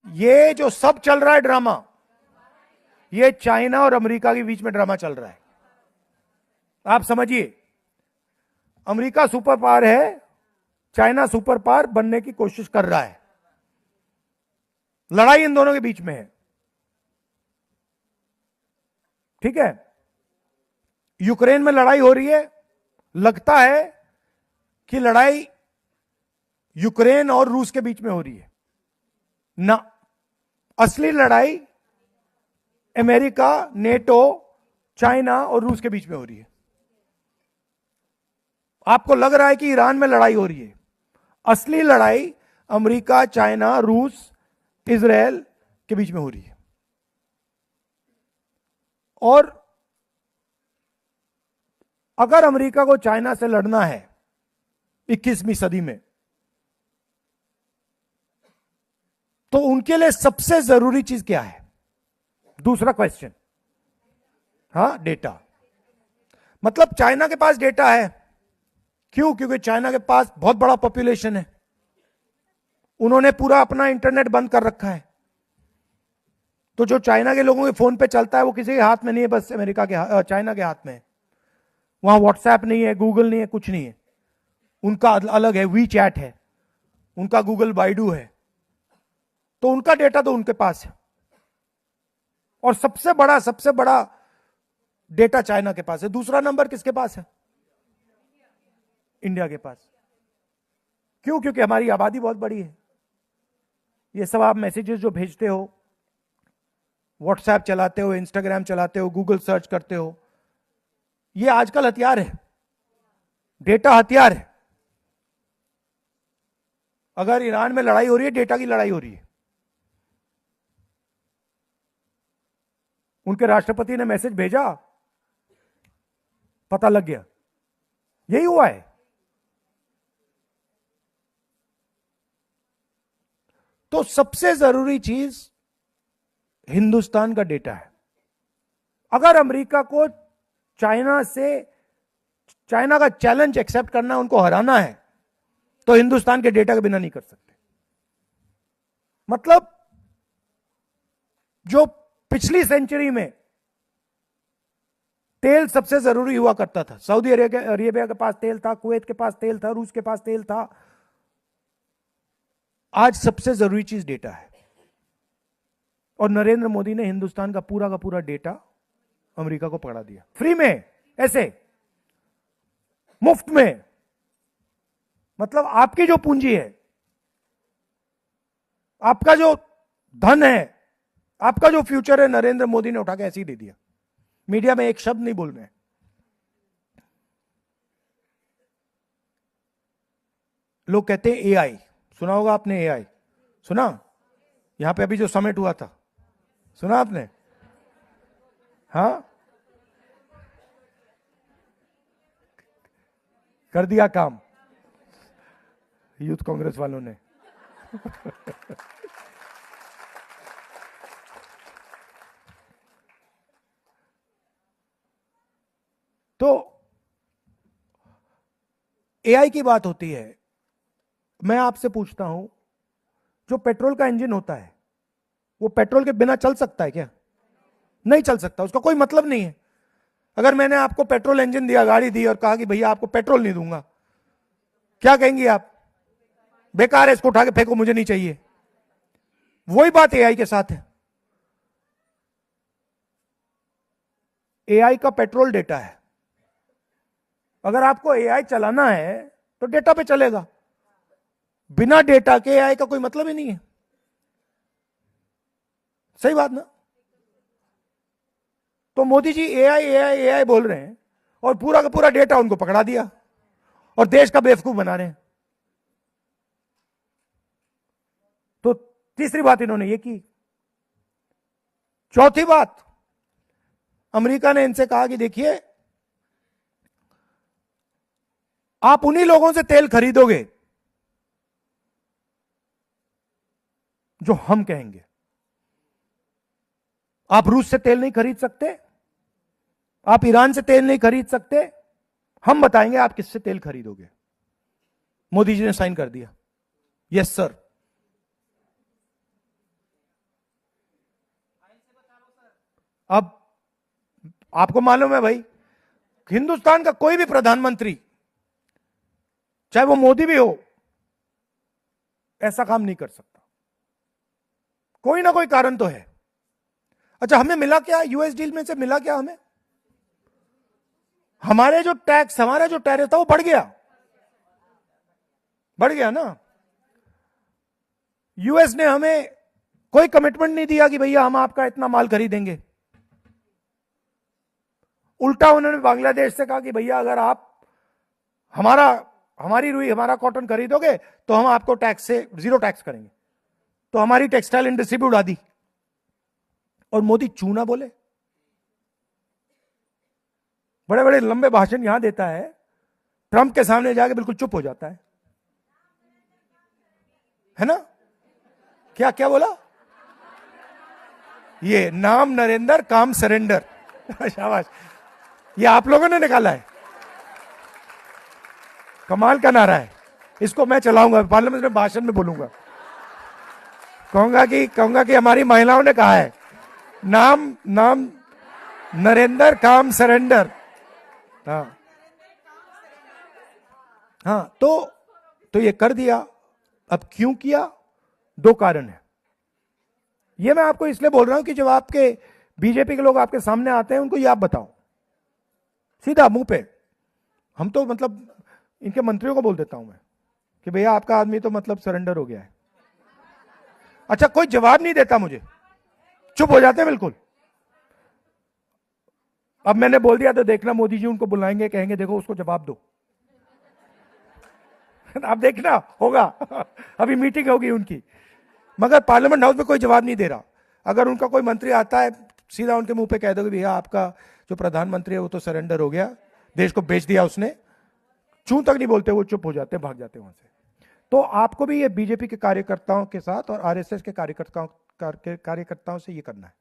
ये जो सब चल रहा है ड्रामा, ये चाइना और अमेरिका के बीच में ड्रामा चल रहा है। आप समझिए, अमेरिका सुपर पावर है, चाइना सुपर पावर बनने की कोशिश कर रहा है। लड़ाई इन दोनों के बीच में है, ठीक है। यूक्रेन में लड़ाई हो रही है, लगता है कि लड़ाई यूक्रेन और रूस के बीच में हो रही है ना, असली लड़ाई अमेरिका, नेटो, चाइना और रूस के बीच में हो रही है। आपको लग रहा है कि ईरान में लड़ाई हो रही है, असली लड़ाई अमेरिका, चाइना, रूस, इजराइल के बीच में हो रही है। और अगर अमेरिका को चाइना से लड़ना है 21वीं सदी में, तो उनके लिए सबसे जरूरी चीज क्या है? दूसरा क्वेश्चन, हाँ, डेटा। मतलब चाइना के पास डेटा है, क्यों? क्योंकि चाइना के पास बहुत बड़ा पॉपुलेशन है, उन्होंने पूरा अपना इंटरनेट बंद कर रखा है। तो जो चाइना के लोगों के फोन पे चलता है वो किसी के हाथ में नहीं है, बस अमेरिका के, चाइना के हाथ में है। वहां व्हाट्सएप नहीं है, गूगल नहीं है, कुछ नहीं है, उनका अलग है, वी चैट है, उनका गूगल बाइडू है। तो उनका डेटा तो उनके पास है, और सबसे बड़ा डेटा चाइना के पास है। दूसरा नंबर किसके पास है? इंडिया के पास। क्यों? क्योंकि हमारी आबादी बहुत बड़ी है। ये सब आप मैसेजेस जो भेजते हो, व्हाट्सएप चलाते हो, इंस्टाग्राम चलाते हो, गूगल सर्च करते हो, ये आजकल हथियार है, डेटा हथियार है। अगर ईरान में लड़ाई हो रही है, डेटा की लड़ाई हो रही है। उनके राष्ट्रपति ने मैसेज भेजा, पता लग गया, यही हुआ है। तो सबसे जरूरी चीज हिंदुस्तान का डेटा है। अगर अमेरिका को चाइना का चैलेंज एक्सेप्ट करना, उनको हराना है, तो हिंदुस्तान के डेटा के बिना नहीं कर सकते। मतलब जो पिछली सेंचुरी में तेल सबसे जरूरी हुआ करता था, सऊदी अरेबिया के पास तेल था, कुवैत के पास तेल था, रूस के पास तेल था, आज सबसे जरूरी चीज डेटा है। और नरेंद्र मोदी ने हिंदुस्तान का पूरा डेटा अमेरिका को पकड़ा दिया, फ्री में, ऐसे मुफ्त में। मतलब आपकी जो पूंजी है, आपका जो धन है, आपका जो फ्यूचर है, नरेंद्र मोदी ने उठा के ऐसे ही दे दिया। मीडिया में एक शब्द नहीं बोल रहे। लोग कहते हैं एआई, सुना होगा आपने, एआई सुना? यहां पे अभी जो समिट हुआ था, सुना आपने? हाँ, कर दिया काम यूथ कांग्रेस वालों ने। तो एआई की बात होती है, मैं आपसे पूछता हूं, जो पेट्रोल का इंजन होता है, वो पेट्रोल के बिना चल सकता है क्या? नहीं चल सकता, उसका कोई मतलब नहीं है। अगर मैंने आपको पेट्रोल इंजन दिया, गाड़ी दी, और कहा कि भैया आपको पेट्रोल नहीं दूंगा, क्या कहेंगे आप? बेकार है, इसको उठा के फेंको, मुझे नहीं चाहिए। वही बात एआई के साथ है। एआई का पेट्रोल डेटा है। अगर आपको एआई चलाना है तो डेटा पे चलेगा, बिना डेटा के एआई का कोई मतलब ही नहीं है। सही बात ना? तो Modi ji AI AI AI बोल रहे हैं, और पूरा का पूरा डेटा उनको पकड़ा दिया, और देश का बेवकूफ बना रहे हैं। तो तीसरी बात इन्होंने ये की। चौथी बात, अमेरिका ने इनसे कहा कि देखिए, आप उन्हीं लोगों से तेल खरीदोगे जो हम कहेंगे। आप रूस से तेल नहीं खरीद सकते, आप ईरान से तेल नहीं खरीद सकते, हम बताएंगे आप किससे तेल खरीदोगे। मोदी जी ने साइन कर दिया, यस सर। अब आपको मालूम है भाई, हिंदुस्तान का कोई भी प्रधानमंत्री, चाहे वो मोदी भी हो, ऐसा काम नहीं कर सकता। कोई ना कोई कारण तो है। अच्छा, हमें मिला क्या यूएस डील में से? मिला क्या हमें? हमारा जो टैरिफ था वो बढ़ गया ना। यूएस ने हमें कोई कमिटमेंट नहीं दिया कि भैया हम आपका इतना माल खरीदेंगे। उल्टा उन्होंने बांग्लादेश से कहा कि भैया अगर आप हमारी रुई, हमारा कॉटन खरीदोगे तो हम आपको टैक्स से जीरो टैक्स करेंगे। तो हमारी टेक्सटाइल इंडस्ट्री भी उड़ा दी। और मोदी चूना बोले, बड़े बड़े लंबे भाषण यहां देता है, ट्रंप के सामने जाके बिल्कुल चुप हो जाता है ना? क्या क्या बोला? ये नाम नरेंद्र, काम सरेंडर। शाबाश, ये आप लोगों ने निकाला है, कमाल का नारा है। इसको मैं चलाऊंगा, पार्लियामेंट में भाषण में बोलूंगा, कहूंगा कि हमारी महिलाओं ने कहा है, नाम नरेंद्र, काम सरेंडर। हाँ, तो ये कर दिया। अब क्यों किया? दो कारण है। ये मैं आपको इसलिए बोल रहा हूं कि जब आपके बीजेपी के लोग आपके सामने आते हैं, उनको ये आप बताओ सीधा मुंह पे। हम तो मतलब इनके मंत्रियों को बोल देता हूं मैं कि भैया आपका आदमी तो मतलब सरेंडर हो गया है। अच्छा, कोई जवाब नहीं देता मुझे, चुप हो जाते हैं बिल्कुल। अब मैंने बोल दिया तो देखना मोदी जी उनको बुलाएंगे, कहेंगे देखो उसको जवाब दो। आप देखना होगा। अभी मीटिंग होगी उनकी, मगर पार्लियामेंट हाउस में कोई जवाब नहीं दे रहा। अगर उनका कोई मंत्री आता है, सीधा उनके मुंह पे कह दो कि भैया आपका जो प्रधानमंत्री है वो तो सरेंडर हो गया, देश को बेच दिया उसने। चूं तक नहीं बोलते, वो चुप हो जाते हैं, भाग जाते हैं वहां से। तो आपको भी ये बीजेपी के कार्यकर्ताओं के साथ और आरएसएस के कार्यकर्ताओं से ये करना है।